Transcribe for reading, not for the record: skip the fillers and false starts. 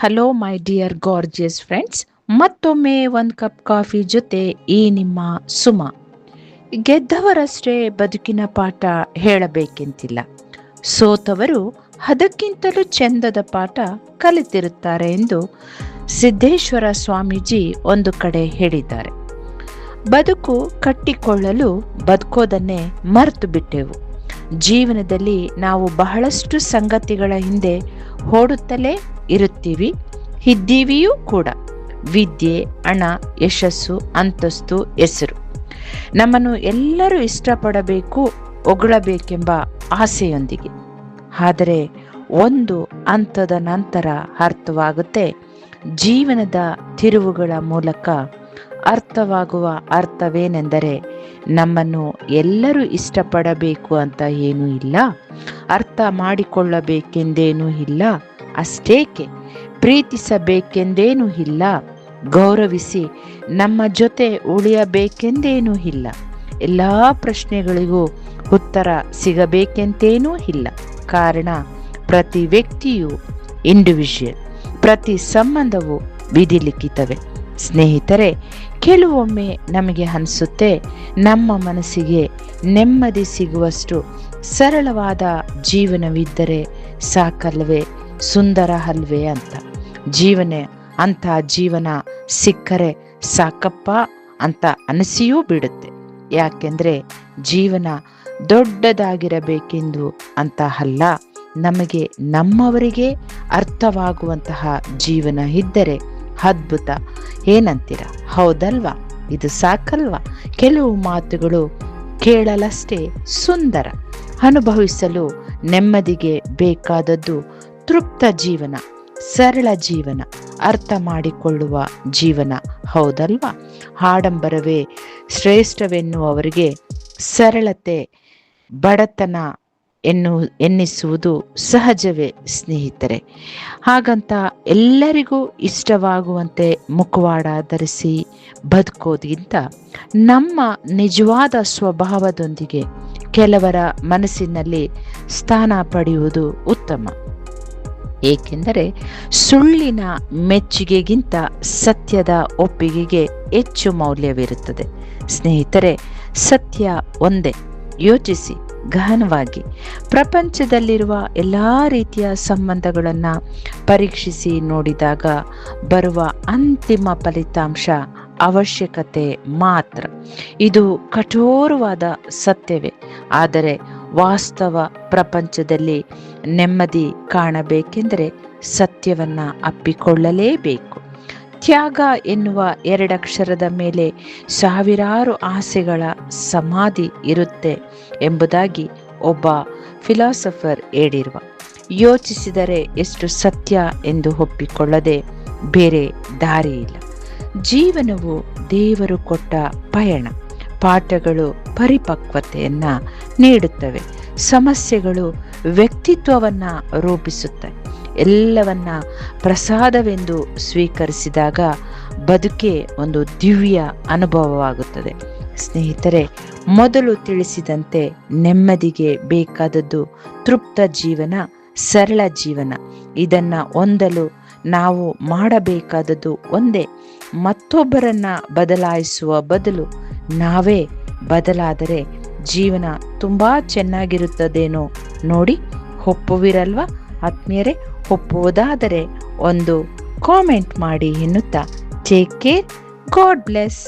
Hello my dear gorgeous friends, ಮತ್ತೊಮ್ಮೆ ಒಂದು cup coffee ಜೊತೆ ಈ ನಿಮ್ಮ ಸುಮ. ಗೆದ್ದವರಷ್ಟೇ ಬದುಕಿನ ಪಾಠ ಹೇಳಬೇಕೆಂತಿಲ್ಲ, ಸೋತವರು ಅದಕ್ಕಿಂತಲೂ ಚೆಂದದ ಪಾಠ ಕಲಿತಿರುತ್ತಾರೆ ಎಂದು ಸಿದ್ದೇಶ್ವರ ಸ್ವಾಮೀಜಿ ಒಂದು ಕಡೆ ಹೇಳಿದ್ದಾರೆ. ಬದುಕು ಕಟ್ಟಿಕೊಳ್ಳಲು ಬದುಕೋದನ್ನೇ ಮರೆತು ಬಿಟ್ಟೆವು. ಜೀವನದಲ್ಲಿ ನಾವು ಬಹಳಷ್ಟು ಸಂಗತಿಗಳ ಹಿಂದೆ ಓಡುತ್ತಲೇ ಇದ್ದೀವಿಯೂ ಕೂಡ. ವಿದ್ಯೆ, ಹಣ, ಯಶಸ್ಸು, ಅಂತಸ್ತು, ಹೆಸರು. ನಮ್ಮನ್ನು ಎಲ್ಲರೂ ಇಷ್ಟಪಡಬೇಕು, ಹೊಗಳಬೇಕೆಂಬ ಆಸೆಯೊಂದಿಗೆ. ಆದರೆ ಒಂದು ಹಂತದ ನಂತರ ಅರ್ಥವಾಗುತ್ತೆ, ಜೀವನದ ತಿರುವುಗಳ ಮೂಲಕ ಅರ್ಥವಾಗುವ ಅರ್ಥವೇನೆಂದರೆ, ನಮ್ಮನ್ನು ಎಲ್ಲರೂ ಇಷ್ಟಪಡಬೇಕು ಅಂತ ಏನೂ ಇಲ್ಲ, ಅರ್ಥ ಮಾಡಿಕೊಳ್ಳಬೇಕೆಂದೇನೂ ಇಲ್ಲ, ಅಷ್ಟೇಕೆ ಪ್ರೀತಿಸಬೇಕೆಂದೇನೂ ಇಲ್ಲ, ಗೌರವಿಸಿ ನಮ್ಮ ಜೊತೆ ಉಳಿಯಬೇಕೆಂದೇನೂ ಇಲ್ಲ, ಎಲ್ಲ ಪ್ರಶ್ನೆಗಳಿಗೂ ಉತ್ತರ ಸಿಗಬೇಕೆಂತೇನೂ ಇಲ್ಲ. ಕಾರಣ, ಪ್ರತಿ ವ್ಯಕ್ತಿಯು ಇಂಡಿವಿಜುವಲ್, ಪ್ರತಿ ಸಂಬಂಧವು ವಿಧಿಲಿಖಿತವೇ. ಸ್ನೇಹಿತರೆ, ಕೆಲವೊಮ್ಮೆ ನಮಗೆ ಅನಿಸುತ್ತೆ, ನಮ್ಮ ಮನಸ್ಸಿಗೆ ನೆಮ್ಮದಿ ಸಿಗುವಷ್ಟು ಸರಳವಾದ ಜೀವನವಿದ್ದರೆ ಸಾಕಲ್ವೇ, ಸುಂದರ ಅಲ್ವೇ ಅಂತ. ಅಂಥ ಜೀವನ ಸಿಕ್ಕರೆ ಸಾಕಪ್ಪ ಅಂತ ಅನಿಸಿಯೂ ಬಿಡುತ್ತೆ. ಯಾಕೆಂದರೆ ಜೀವನ ದೊಡ್ಡದಾಗಿರಬೇಕೆಂದು ಅಂತ ಅಲ್ಲ, ನಮಗೆ ನಮ್ಮವರಿಗೆ ಅರ್ಥವಾಗುವಂತಹ ಜೀವನ ಇದ್ದರೆ ಅದ್ಭುತ. ಏನಂತೀರ? ಹೌದಲ್ವಾ? ಇದು ಸಾಕಲ್ವಾ? ಕೆಲವು ಮಾತುಗಳು ಕೇಳಲಷ್ಟೇ ಸುಂದರ, ಅನುಭವಿಸಲು ನೆಮ್ಮದಿಗೆ ಬೇಕಾದದ್ದು ತೃಪ್ತ ಜೀವನ, ಸರಳ ಜೀವನ, ಅರ್ಥ ಮಾಡಿಕೊಳ್ಳುವ ಜೀವನ. ಹೌದಲ್ವಾ? ಆಡಂಬರವೇ ಶ್ರೇಷ್ಠವೆನ್ನುವವರಿಗೆ ಸರಳತೆ ಬಡತನ ಎನ್ನಿಸುವುದು ಸಹಜವೇ ಸ್ನೇಹಿತರೆ. ಹಾಗಂತ ಎಲ್ಲರಿಗೂ ಇಷ್ಟವಾಗುವಂತೆ ಮುಖವಾಡ ಧರಿಸಿ ಬದುಕೋದ್ಗಿಂತ ನಮ್ಮ ನಿಜವಾದ ಸ್ವಭಾವದೊಂದಿಗೆ ಕೆಲವರ ಮನಸ್ಸಿನಲ್ಲಿ ಸ್ಥಾನ ಪಡೆಯುವುದು ಉತ್ತಮ. ಏಕೆಂದರೆ ಸುಳ್ಳಿನ ಮೆಚ್ಚುಗೆಗಿಂತ ಸತ್ಯದ ಒಪ್ಪಿಗೆಗೆ ಹೆಚ್ಚು ಮೌಲ್ಯವಿರುತ್ತದೆ. ಸ್ನೇಹಿತರೆ, ಸತ್ಯ ಒಂದೇ. ಯೋಚಿಸಿ ಗಹನವಾಗಿ. ಪ್ರಪಂಚದಲ್ಲಿರುವ ಎಲ್ಲ ರೀತಿಯ ಸಂಬಂಧಗಳನ್ನು ಪರೀಕ್ಷಿಸಿ ನೋಡಿದಾಗ ಬರುವ ಅಂತಿಮ ಫಲಿತಾಂಶ ಅವಶ್ಯಕತೆ ಮಾತ್ರ. ಇದು ಕಠೋರವಾದ ಸತ್ಯವೇ. ಆದರೆ ವಾಸ್ತವ ಪ್ರಪಂಚದಲ್ಲಿ ನೆಮ್ಮದಿ ಕಾಣಬೇಕೆಂದರೆ ಸತ್ಯವನ್ನು ಅಪ್ಪಿಕೊಳ್ಳಲೇಬೇಕು. ತ್ಯಾಗ ಎನ್ನುವ ಎರಡಕ್ಷರದ ಮೇಲೆ ಸಾವಿರಾರು ಆಸೆಗಳ ಸಮಾಧಿ ಇರುತ್ತೆ ಎಂಬುದಾಗಿ ಒಬ್ಬ ಫಿಲಾಸಫರ್ ಹೇಳಿರುವ. ಯೋಚಿಸಿದರೆ ಎಷ್ಟು ಸತ್ಯ ಎಂದು ಒಪ್ಪಿಕೊಳ್ಳದೆ ಬೇರೆ ದಾರಿ ಇಲ್ಲ. ಜೀವನವು ದೇವರು ಕೊಟ್ಟ ಪಯಣ. ಪಾಠಗಳು ಪರಿಪಕ್ವತೆಯನ್ನು ನೀಡುತ್ತವೆ, ಸಮಸ್ಯೆಗಳು ವ್ಯಕ್ತಿತ್ವವನ್ನು ರೂಪಿಸುತ್ತವೆ. ಎಲ್ಲವನ್ನ ಪ್ರಸಾದವೆಂದು ಸ್ವೀಕರಿಸಿದಾಗ ಬದುಕೆ ಒಂದು ದಿವ್ಯ ಅನುಭವವಾಗುತ್ತದೆ. ಸ್ನೇಹಿತರೆ, ಮೊದಲು ತಿಳಿಸಿದಂತೆ ನೆಮ್ಮದಿಗೆ ಬೇಕಾದದ್ದು ತೃಪ್ತ ಜೀವನ, ಸರಳ ಜೀವನ. ಇದನ್ನು ಹೊಂದಲು ನಾವು ಮಾಡಬೇಕಾದದ್ದು ಒಂದೇ, ಮತ್ತೊಬ್ಬರನ್ನ ಬದಲಾಯಿಸುವ ಬದಲು ನಾವೇ ಬದಲಾದರೆ ಜೀವನ ತುಂಬ ಚೆನ್ನಾಗಿರುತ್ತದೇನೋ ನೋಡಿ. ಒಪ್ಪುವಿರಲ್ವಾ ಆತ್ಮೀಯರೇ? ಒಪ್ಪುವುದಾದರೆ ಒಂದು ಕಾಮೆಂಟ್ ಮಾಡಿ ಎನ್ನುತ್ತಾ, ಟೇಕ್ ಕೇರ್, ಗಾಡ್ ಬ್ಲೆಸ್.